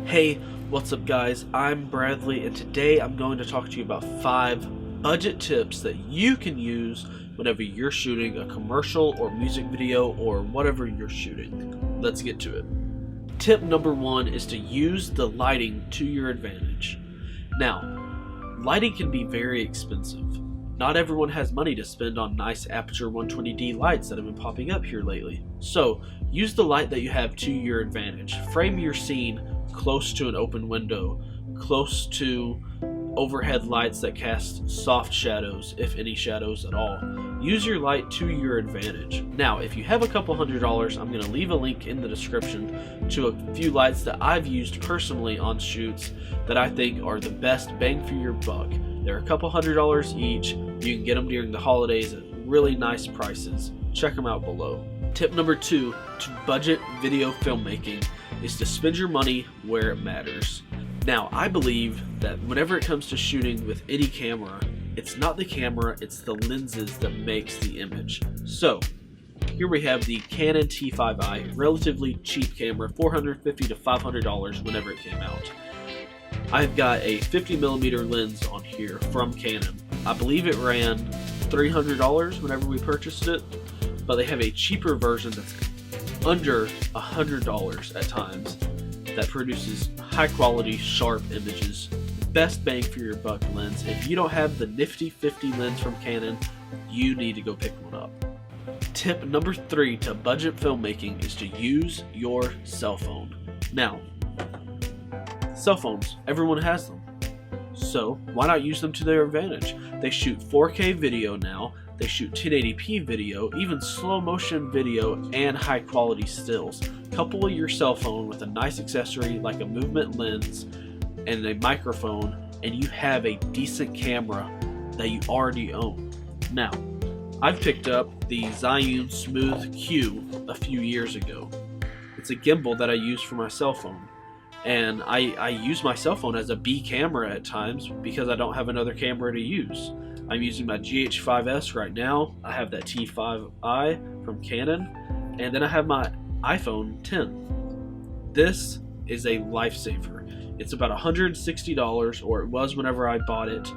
Hey, what's up guys? I'm Bradley and today I'm going to talk to you about 5 budget tips that you can use whenever you're shooting a commercial or music video or whatever you're shooting. Let's get to it. Tip number 1 is to use the lighting to your advantage. Now, lighting can be very expensive. Not everyone has money to spend on nice aperture 120D lights that have been popping up here lately. So, use the light that you have to your advantage. Frame your scene close to an open window, close to overhead lights that cast soft shadows, if any shadows at all. Use your light to your advantage. Now, if you have a couple $100s, I'm going to leave a link in the description to a few lights that I've used personally on shoots that I think are the best bang for your buck. They're a couple $100s each. You can get them during the holidays at really nice prices. Check them out below. Tip number 2 to budget video filmmaking is to spend your money where it matters. Now, I believe that whenever it comes to shooting with any camera, it's not the camera, it's the lenses that makes the image. So, here we have the Canon T5i, relatively cheap camera, $450 to $500 whenever it came out. I've got a 50mm lens on here from Canon. I believe it ran $300 whenever we purchased it, but they have a cheaper version that's under $100 at times that produces high quality, sharp images. Best bang for your buck lens. If you don't have the nifty 50 lens from Canon, you need to go pick one up. Tip number 3 to budget filmmaking is to use your cell phone. Now, cell phones, everyone has them. So why not use them to their advantage? They shoot 4K video now, they shoot 1080p video, even slow motion video, and high quality stills. Couple your cell phone with a nice accessory like a movement lens and a microphone, and you have a decent camera that you already own. Now, I've picked up the Zhiyun Smooth Q a few years ago. It's a gimbal that I use for my cell phone. And I use my cell phone as a B camera at times because I don't have another camera to use. I'm using my GH5S right now. I have that T5i from Canon, and then I have my iPhone 10. This is a lifesaver. It's about $160, or it was whenever I bought it,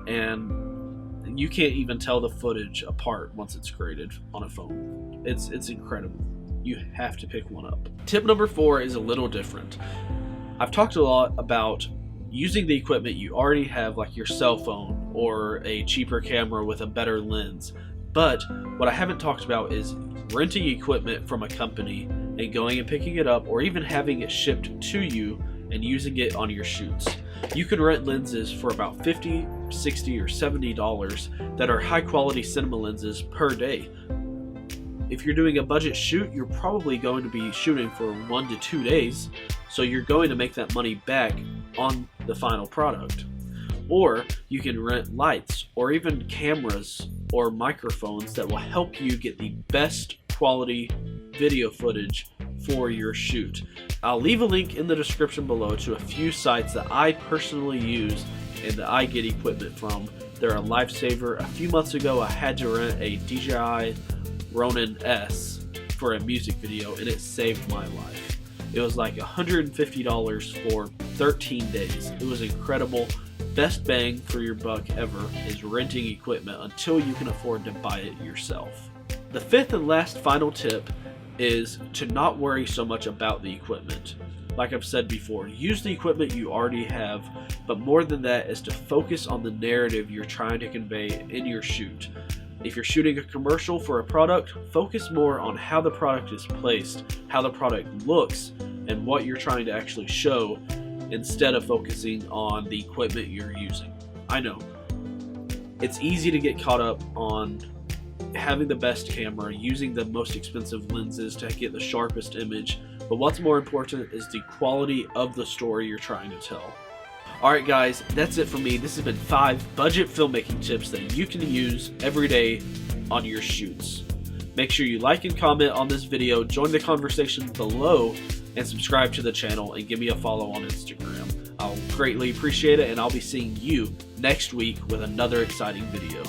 and you can't even tell the footage apart once it's graded on a phone. It's incredible. You have to pick one up. Tip number 4 is a little different. I've talked a lot about using the equipment you already have, like your cell phone or a cheaper camera with a better lens. But what I haven't talked about is renting equipment from a company and going and picking it up, or even having it shipped to you and using it on your shoots. You can rent lenses for about $50, $60, or $70 that are high quality cinema lenses per day. If you're doing a budget shoot, you're probably going to be shooting for 1 to 2 days, so you're going to make that money back on the final product. Or you can rent lights or even cameras or microphones that will help you get the best quality video footage for your shoot. I'll leave a link in the description below to a few sites that I personally use and that I get equipment from. They're a lifesaver. A few months ago I had to rent a DJI Ronin S for a music video, and it saved my life. It was like $150 for 13 days. It was incredible. Best bang for your buck ever is renting equipment until you can afford to buy it yourself. The 5th and last final tip is to not worry so much about the equipment. Like I've said before, use the equipment you already have, but more than that is to focus on the narrative you're trying to convey in your shoot. If you're shooting a commercial for a product, focus more on how the product is placed, how the product looks, and what you're trying to actually show, instead of focusing on the equipment you're using. I know, it's easy to get caught up on having the best camera, using the most expensive lenses to get the sharpest image, but what's more important is the quality of the story you're trying to tell. Alright guys, that's it for me. This has been 5 budget filmmaking tips that you can use every day on your shoots. Make sure you like and comment on this video, join the conversation below, and subscribe to the channel and give me a follow on Instagram. I'll greatly appreciate it, and I'll be seeing you next week with another exciting video.